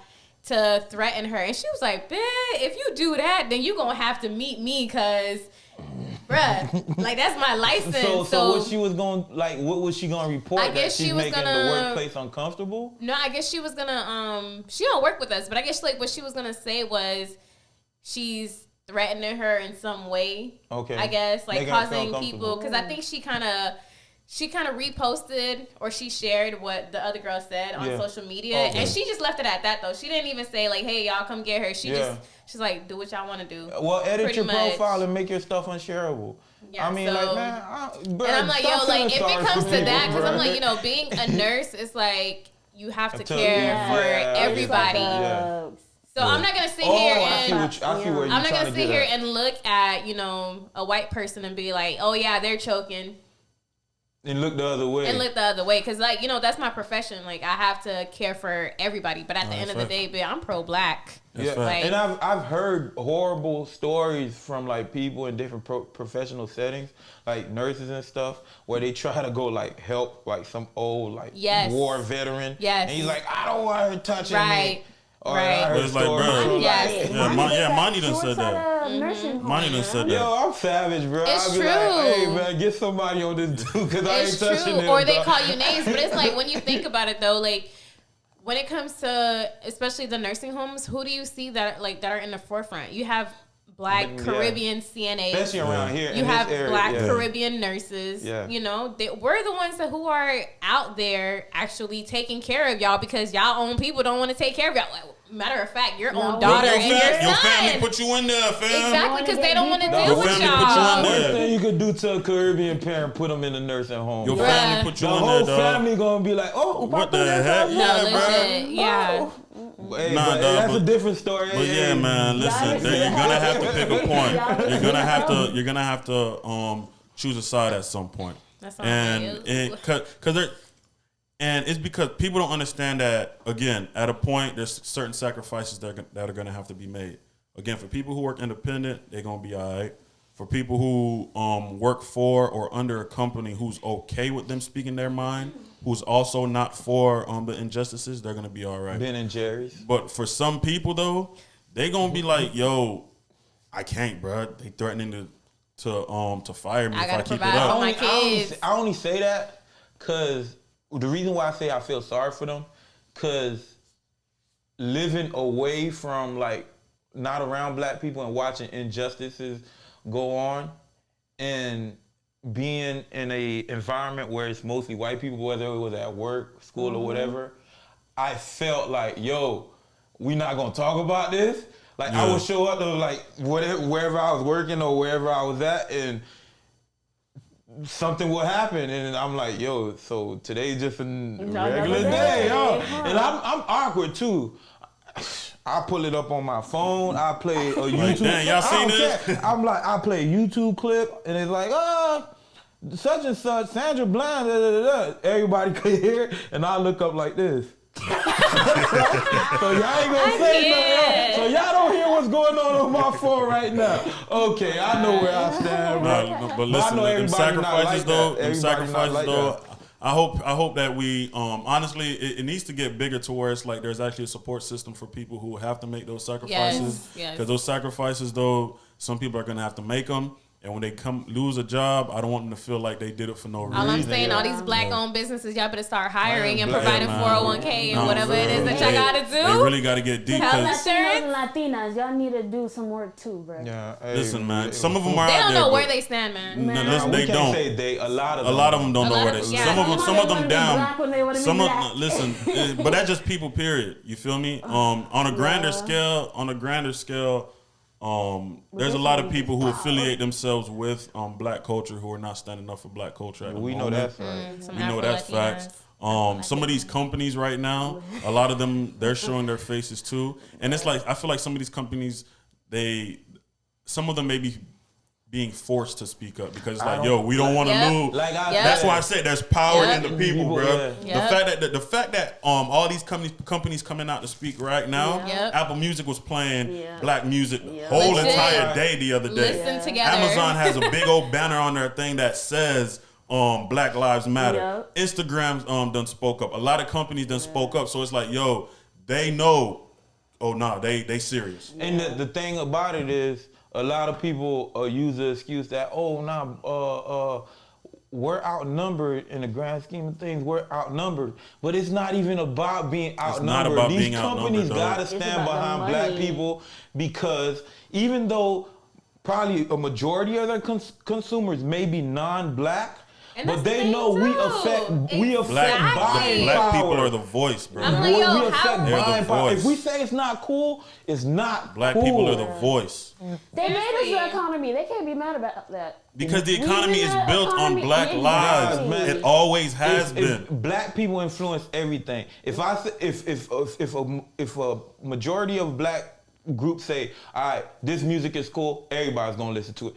To threaten her. And she was like, "Bitch, if you do that, then you gonna have to meet me, cause bruh, like that's my license." So what she was going what was she gonna report? I guess that she's she was making gonna- the workplace uncomfortable? No, I guess she was gonna she don't work with us, but I guess like what she was gonna say was she's threatening her in some way. Okay. I guess like Making her feel causing uncomfortable. people, because I think she kind of reposted or she shared what the other girl said on social media, and she just left it at that though. She didn't even say like, "Hey, y'all come get her." She's like, "Do what y'all want to do." Well, edit Pretty your much. profile and make your stuff unshareable. Yeah, I mean, so- like, man, bro, And I'm like, yo, stop like feeling if it sorry comes for to people, that, because I'm bro. like, you know, being a nurse is like you have to tell care you, for yeah, everybody. Yeah. So I'm not gonna sit Oh, here I see and where you're I'm not trying gonna to sit get here at. and look at, you know, a white person and be like, oh yeah, they're choking, And look the other way. and look the other way, because like, you know, that's my profession. Like I have to care for everybody, but at the end of the day, bitch, I'm pro-black. Yeah, Like- and I've heard horrible stories from like people in different professional settings, like nurses and stuff, where they try to go like help like some old like Yes. war veteran. Yes. And he's like, I don't want her touching Right. me. Or Right. I heard But it's like, stories bro, from, Yes. Monty done said that. Monty done said that. Yo, I'm savage, bro. It's I'll be true. like, hey man, get somebody on this dude, cause I ain't It's touching true, him. or they dog. call you names. But it's like when you think about it, though, like when it comes to especially the nursing homes, who do you see that are in the forefront? You have Black Yeah. Caribbean CNAs. Especially around here. You in have this area. Black yeah. Caribbean nurses. Yeah. You know, we're the ones who are out there actually taking care of y'all, because y'all own people don't want to take care of y'all. Like, matter of fact, your own daughter and your son. Your family put you in there, fam. Exactly, because they don't want to Your deal with family put you in y'all. there. Worst thing you could do to a Caribbean parent, put them in a nursing home. Your bro. family put you The in whole there, dog. family gonna be like, oh, What Papa, the that's heck? how you- Yeah, No, bro. legit, yeah. Hey, Nah, but dog, that's but- a different story. But yeah, man, listen, you're gonna have to pick a point. You're gonna have to choose a side at some point. That's all and it's because people don't understand that, again, at a point there's certain sacrifices that are gonna have to be made. Again, for people who work independent, they're gonna be all right. For people who work for or under a company who's okay with them speaking their mind, who's also not for the injustices, they're gonna be all right. Ben and Jerry's. But for some people though, they gonna be like, "Yo, I can't, bro. They threatening to fire me I if I gotta keep it provide for up." my kids. I only say that because the reason why I say I feel sorry for them, because living away from like not around black people and watching injustices go on, and being in a environment where it's mostly white people, whether it was at work, school, or whatever, I felt like, yo, we not gonna talk about this. Like I would show up to like wherever I was working or wherever I was at, and something would happen, and I'm like, yo, so today's just a regular day, huh? And I'm awkward too. I pull it up on my phone. I play a YouTube. Like, damn, y'all seen this? I'm like, I play a YouTube clip, and it's like, such and such, Sandra Bland, da, da, da, da. Everybody could hear, and I look up like this. So y'all ain't gonna say nothing. So y'all don't hear what's going on my phone right now. Okay, I know where I stand, bro. But listen, them sacrifices though, that. I hope that we honestly it needs to get bigger to where it's like there's actually a support system for people who have to make those sacrifices. Because those sacrifices though, some people are gonna have to make them. And when they lose a job, I don't want them to feel like they did it for no reason. All I'm saying, all these black-owned businesses, y'all better start hiring and providing 401k and whatever it is that y'all gotta do. They really gotta get deep. Latinos and Latinas, y'all need to do some work too, bro. Yeah, listen, man. Some of them are. They out don't there, know where they stand, man. No, listen, we they can't don't. say they. A lot of them don't know where they. Yeah. Some of them down. Some of black. listen, but that's just people. Period. You feel me? On a grander scale, there's a lot of people who affiliate themselves with black culture who are not standing up for black culture. We know that's right. We know that's facts. Some of these companies right now, a lot of them, they're showing their faces too. And it's like, I feel like some of these companies, some of them may be being forced to speak up because it's like, yo, we don't want to lose. That's why I said there's power in the people, bro. The fact that all these companies coming out to speak right now. Apple Music was playing black music whole entire day the other day. Listen together. Amazon has a big old banner on their thing that says Black Lives Matter. Instagram done spoke up. A lot of companies done spoke up. So it's like, yo, they know. Oh no, they serious. And the thing about it is, a lot of people use the excuse that, we're outnumbered in the grand scheme of things. We're outnumbered, but it's not even about being outnumbered. It's not about These being companies outnumbered, gotta stand behind black people because even though probably a majority of their consumers may be non-black. But they know we affect black buying black power. people are the voice, bro. I'm like, yo, We affect They're buying the power. voice. If we say it's not cool, it's not Black cool. people are the voice. They made us the economy. They can't be mad about that. Because the economy is the built on economy. black lives. Man. It always has been. Black people influence everything. If a majority of black groups say, all right, this music is cool, everybody's gonna listen to it.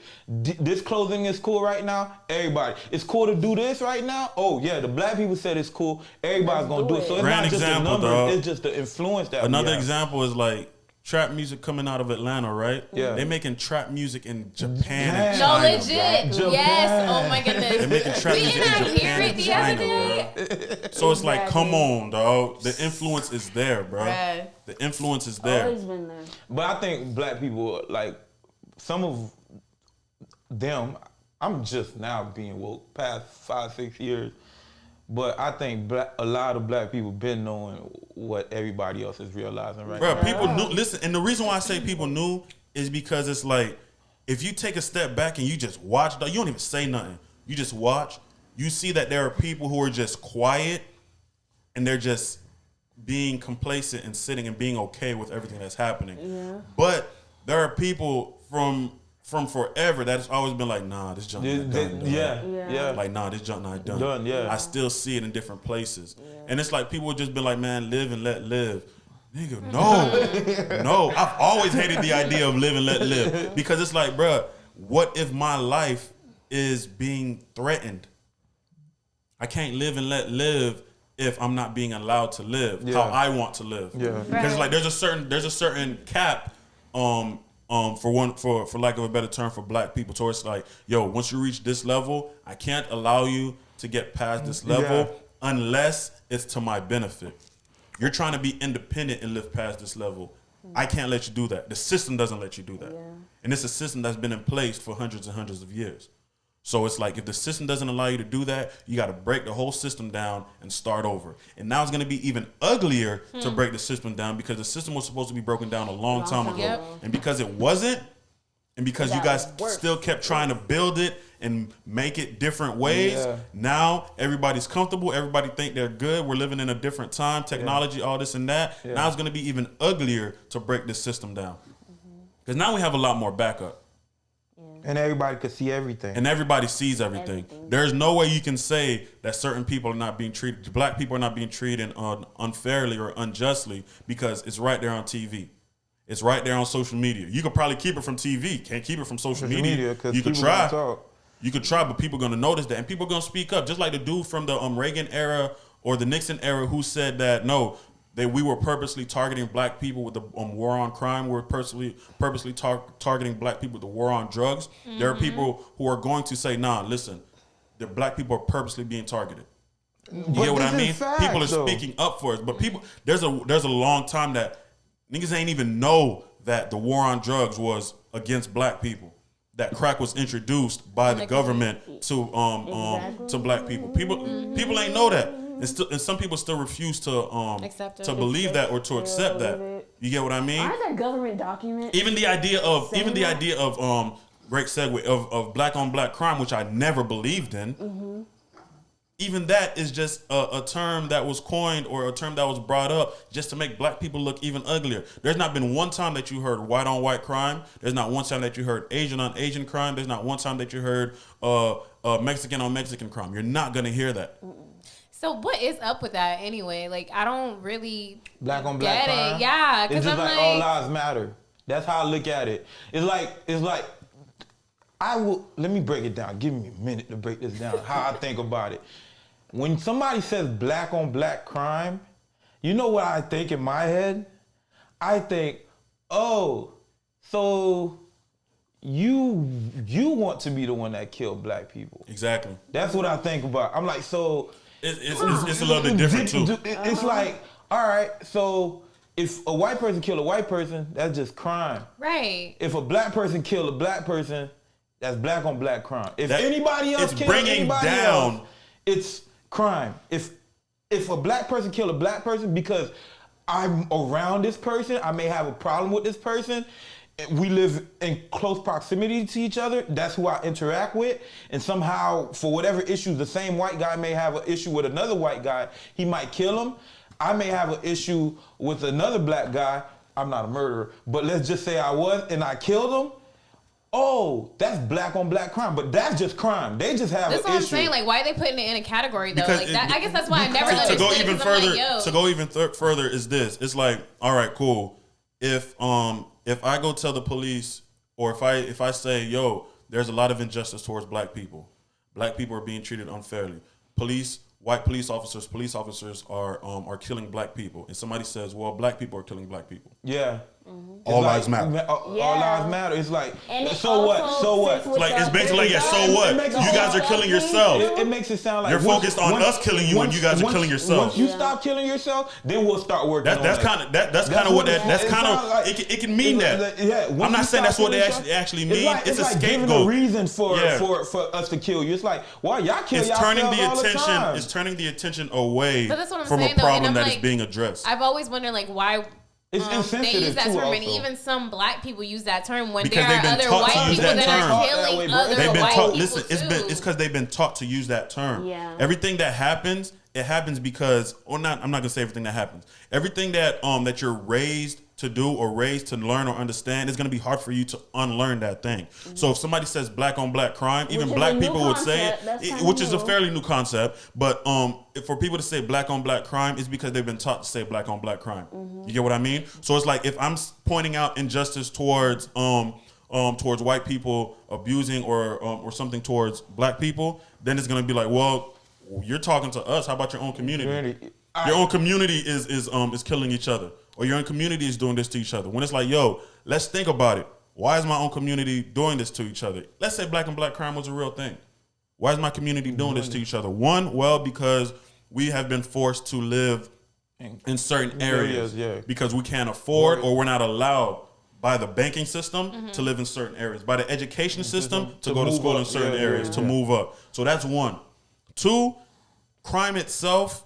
This clothing is cool right now, everybody. It's cool to do this right now. Oh yeah, the black people said it's cool, everybody's gonna do it. So it's Grand not just example, a number, dog. it's just the influence that Another we have. example is like trap music coming out of Atlanta, right? Yeah. They making trap music in Japan and No, China. legit. Japan. Yes. Oh my goodness. They're making trap We music did in not hear Japan it and the other China, day. bro. So it's like, come on, dog. The influence is there, bro. Bruh. The influence is there. Always been there. But I think black people, like some of them, I'm just now being woke past 5-6 years. But I think a lot of black people been knowing what everybody else is realizing right Bro, now. people knew. Listen, and the reason why I say people knew is because it's like, if you take a step back and you just watch, you don't even say nothing. You just watch. You see that there are people who are just quiet, and they're just being complacent and sitting and being okay with everything that's happening. Yeah. But there are people from forever that has always been like, nah, this junk not done. Yeah. Like, nah, this junk not done. Done, yeah. I still see it in different places. Yeah. And it's like people would just be like, man, live and let live. Nigga, no. I've always hated the idea of live and let live. Because it's like, bruh, what if my life is being threatened? I can't live and let live if I'm not being allowed to live how I want to live. Yeah. Because like there's a certain cap for lack of a better term for black people. So it's like, yo, once you reach this level, I can't allow you to get past this level unless it's to my benefit. You're trying to be independent and live past this level. I can't let you do that. The system doesn't let you do that. Yeah. And it's a system that's been in place for hundreds and hundreds of years. So it's like, if the system doesn't allow you to do that, you got to break the whole system down and start over. And now it's going to be even uglier to break the system down because the system was supposed to be broken down a long time ago. Yep. And because it wasn't, And because you guys still kept trying to build it and make it different ways, now everybody's comfortable. Everybody think they're good. We're living in a different time. Technology, all this and that. Now it's going to be even uglier to break this system down. Because now we have a lot more backup. And everybody could see everything. And everybody sees everything. There's no way you can say that certain people are not being treated, black people are not being treated unfairly or unjustly, because it's right there on TV. It's right there on social media. You could probably keep it from TV. Can't keep it from social media. You could try. You could try, but people are going to notice that. And people are going to speak up. Just like the dude from the Reagan era or the Nixon era who said that, no, we were purposely targeting black people with the war on crime. We're purposely targeting black people with the war on drugs. There are people who are going to say, nah, listen, the black people are purposely being targeted. You get what I mean? People are speaking up for us. But people, there's a long time that niggas ain't even know that the war on drugs was against black people. That crack was introduced by the government to black people. People ain't know that, and some people still refuse to believe that or to accept that. You get what I mean? Aren't there government documents? Even the idea of great segue of black on black crime, which I never believed in. Even that is just a term that was coined or a term that was brought up just to make black people look even uglier. There's not been one time that you heard white on white crime. There's not one time that you heard Asian on Asian crime. There's not one time that you heard Mexican on Mexican crime. You're not going to hear that. So what is up with that anyway? Like, I don't really black on black get crime. It. Yeah, it's just like all lives matter. That's how I look at it. It's like let me break it down. Give me a minute to break this down. How I think about it. When somebody says black on black crime, you know what I think in my head? I think, oh, so you want to be the one that killed black people. Exactly. That's what I think about. I'm like, so it's a little bit different too. It's like, all right, so if a white person kill a white person, that's just crime. Right. If a black person kill a black person, that's black on black crime. If anybody else kills anybody else, it's crime. If a black person kill a black person because I'm around this person, I may have a problem with this person, we live in close proximity to each other, that's who I interact with, and somehow, for whatever issue, the same white guy may have an issue with another white guy, he might kill him. I may have an issue with another black guy, I'm not a murderer, but let's just say I was, and I killed him. Oh, that's black on black crime, but that's just crime. They just have an issue. That's what I'm saying. Like, why are they putting it in a category though? Like that, I guess that's why I never understood. To go even further is this. It's like, all right, cool. If I go tell the police, or if I say, yo, there's a lot of injustice towards black people. Black people are being treated unfairly. White police officers are killing black people, and somebody says, well, black people are killing black people. Yeah. All lives matter. All lives matter. It's like, so what? Like, it's basically like, so what? You guys are killing yourself. It makes it sound like you're focused on us killing you, and you guys are killing yourself. Once you stop killing yourself, then we'll start working. That's kind of it can mean that. Yeah, I'm not saying that's what they actually mean. It's a scapegoat. Giving a reason for us to kill you. It's like, why y'all kill yourselves all the time? It's turning the attention away from a problem that is being addressed. I've always wondered, like, why. It's insensitive they use that term, also. and even some black people use that term when because there are other white people that are killing other white people. Listen, it's because they've been taught to use that term. Yeah. Everything that happens, it happens because, or not. I'm not gonna say everything that happens. Everything that you're raised to do or raised to learn or understand, it's gonna be hard for you to unlearn that thing. Mm-hmm. So if somebody says black on black crime, even black people would say it, which is a fairly new concept. But for people to say black on black crime, it's because they've been taught to say black on black crime. Mm-hmm. You get what I mean? So it's like, if I'm pointing out injustice towards white people abusing or something towards black people, then it's gonna be like, well, you're talking to us. How about your own community? Your own community is killing each other, or your own community is doing this to each other. When it's like, yo, let's think about it. Why is my own community doing this to each other? Let's say black on black crime was a real thing. Why is my community doing this to each other? One, well, because we have been forced to live in certain areas because we can't afford or we're not allowed by the banking system to live in certain areas, by the education system to go to school in certain areas, to move up. So that's one. Two, crime itself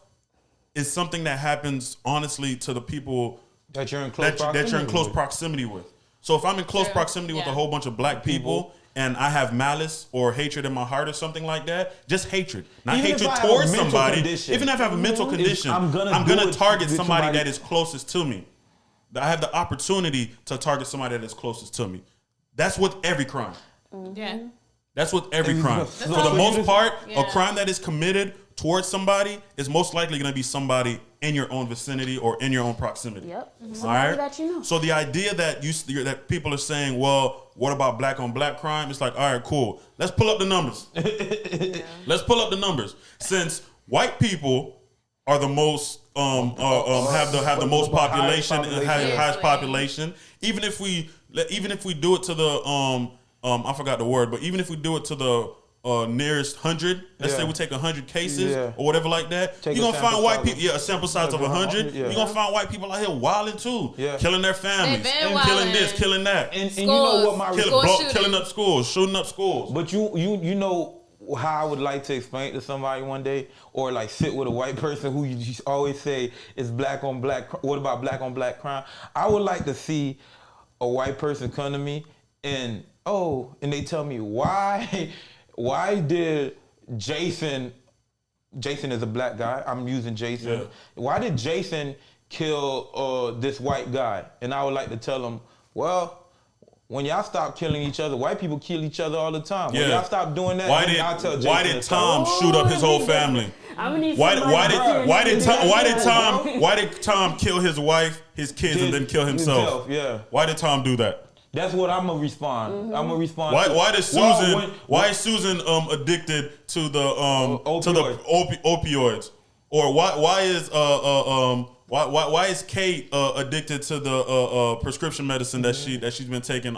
is something that happens honestly to the people that you're in close proximity with. So if I'm in close True. proximity with a Yeah. whole bunch of black people and I have malice or hatred in my heart or something like that, just hatred, not Even if hatred I have a towards mental somebody. condition. Even if I have a mental condition, I'm gonna do it target with somebody somebody- that is closest to me. I have the opportunity to target somebody that is closest to me. That's with every crime. Yeah. That's with every crime. So For the you most just- part, Yeah. a crime that is committed towards somebody is most likely going to be somebody in your own vicinity or in your own proximity. Yep. All Somebody right. that you know. So the idea that that people are saying, well, what about black on black crime? It's like, all right, cool. Let's pull up the numbers. Let's pull up the numbers. Since white people are the most have the most population and highest population, even if we do it to the I forgot the word, but even if we do it to the nearest 100, let's say we take 100 cases or whatever like that, Take you're a gonna find sample white size people, a sample size of 100, you're gonna find white people out here wilding too, killing their families, been killing wilding. this, killing that, And you know what my killing up schools, shooting up schools. But you know how I would like to explain it to somebody one day, or like sit with a white person who you just always say is black on black. What about black on black crime? I would like to see a white person come to me and they tell me why did Jason is a black guy. I'm using Jason. Yeah. Why did Jason kill this white guy? And I would like to tell them, well, when y'all stop killing each other, white people kill each other all the time. When y'all stop doing that, why did Tom shoot up his whole family? Why did Tom kill his wife, his kids, and then kill himself? Yeah. Why did Tom do that? That's what I'm gonna respond. I'm gonna respond. Why is Susan addicted to the opioids? Or why is Kate addicted to the prescription medicine that she's been taking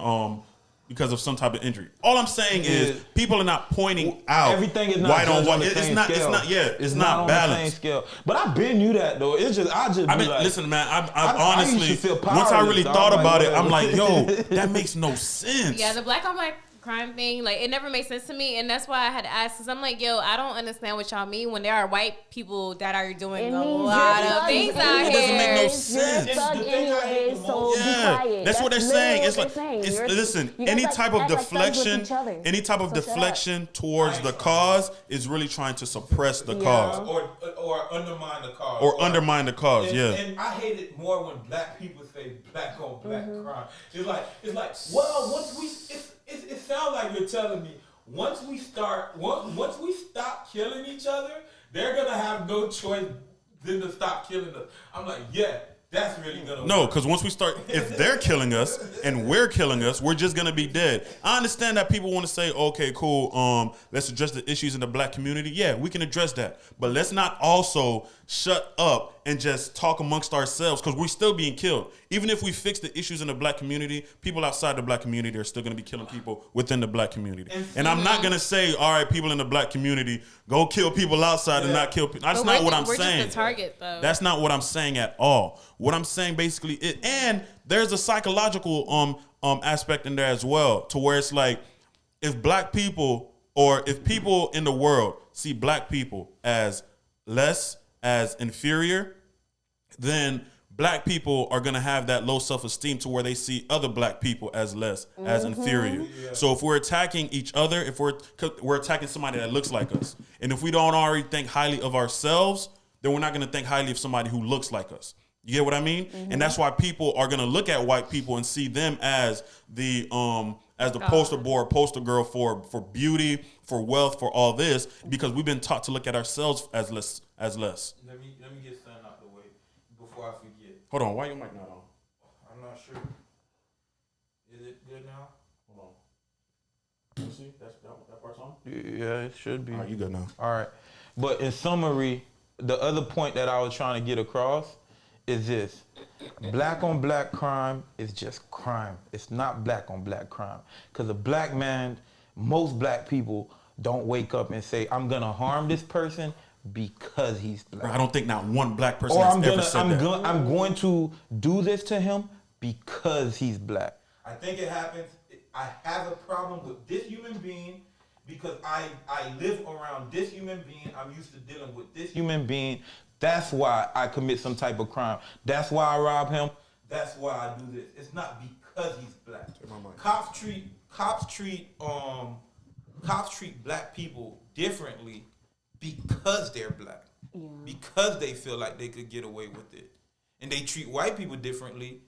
because of some type of injury? All I'm saying is people are not pointing out everything is not white on judged white. on the It's same not. scale. It's not on balanced. the same scale. But I been knew that though. It's just Listen, man. I I used honestly, to feel once I really powerless, thought dog. about Like, it, I'm like, whatever. yo, that makes no sense. Yeah, the black on black crime thing, like, it never made sense to me, and that's why I had to ask, because I'm like, yo, I don't understand what y'all mean when there are white people that are doing a lot of things out here. It doesn't make no sense. You're a thug anyway, so be quiet. That's what they're saying. It's like, literally what they're saying. listen, You guys any like type of act like thugs with deflection, each other. any type of So shut up. deflection towards the cause is really trying to suppress the cause or undermine the cause. or undermine the cause. And, Yeah. and I hate it more when black people say black on black crime. It's like well, once we it sounds like you're telling me once we stop killing each other, they're gonna have no choice than to stop killing us. I'm like, yeah, that's really gonna No, work. because once we start, if they're killing us and we're killing us, we're just gonna be dead. I understand that people want to say, okay, cool, let's address the issues in the black community. Yeah, we can address that, but let's not also shut up and just talk amongst ourselves, because we're still being killed. Even if we fix the issues in the black community, people outside the black community are still gonna be killing people within the black community. And I'm not gonna say, all right, people in the black community, go kill people outside and not kill people. That's not what I'm saying. We're just the target, though. That's not what I'm saying at all. What I'm saying basically is, and there's a psychological aspect in there as well, to where it's like, if black people or if people in the world see black people as less, as inferior, then black people are gonna have that low self-esteem to where they see other black people as less, as inferior. So if we're attacking each other, if we're attacking somebody that looks like us, and if we don't already think highly of ourselves, then we're not gonna think highly of somebody who looks like us. You get what I mean? And that's why people are gonna look at white people and see them as the poster boy, poster girl for beauty, for wealth, for all this, because we've been taught to look at ourselves as less. Let me get something out the way before I forget. Hold on, why your mic not on? I'm not sure. Is it good now? Hold on. You see that part's on? Yeah, it should be. All right, you good now. All right. But in summary, the other point that I was trying to get across is this. Black on black crime is just crime. It's not black on black crime. Because a black man, most black people don't wake up and say, I'm going to harm this person because he's black. Bro, I don't think not one black person Or has I'm ever said that. I'm going to do this to him because he's black. I think it happens. I have a problem with this human being because I live around this human being. I'm used to dealing with this human being. That's why I commit some type of crime. That's why I rob him. That's why I do this. It's not because he's black. my mic. Cops treat black people differently because they're black. Yeah. Because they feel like they could get away with it. And they treat white people differently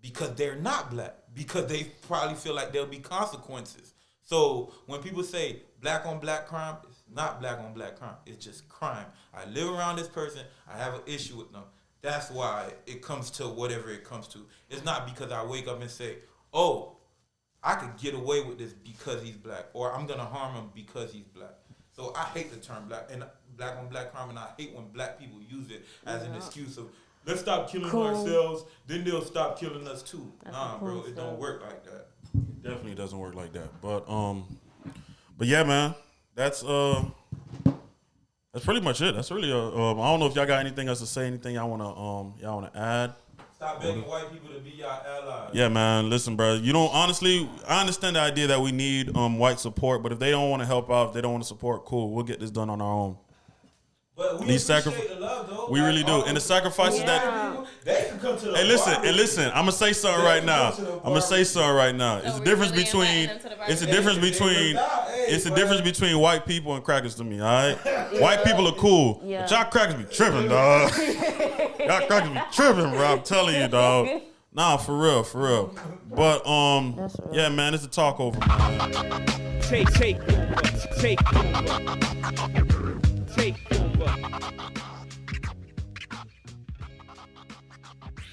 because they're not black. Because they probably feel like there'll be consequences. So when people say black on black crime, it's not black on black crime. It's just crime. I live around this person. I have an issue with them. That's why it comes to whatever it comes to. It's not because I wake up and say, oh, I could get away with this because he's black, or I'm gonna harm him because he's black. So I hate the term black on black crime, and I hate when black people use it as an excuse of let's stop killing ourselves, then they'll stop killing us too. Nah, bro, it don't work like that. It definitely doesn't work like that. But yeah, man, that's pretty much it. That's really I don't know if y'all got anything else to say, anything y'all wanna add. Stop begging white people to be your allies. Yeah, man. Listen, bro. Honestly, I understand the idea that we need white support, but if they don't want to help out, if they don't want to support, cool. We'll get this done on our own. But we appreciate the love, though. We really do. And the sacrifices that they can come to the Hey, listen. I'm gonna say something right now. It's the difference between white people and crackers to me. All right, white people are cool, but y'all crackers be tripping, dog. Y'all crackers be tripping, bro. I'm telling you, dog. Nah, for real. But yeah, man, it's a talk over, man. Take over.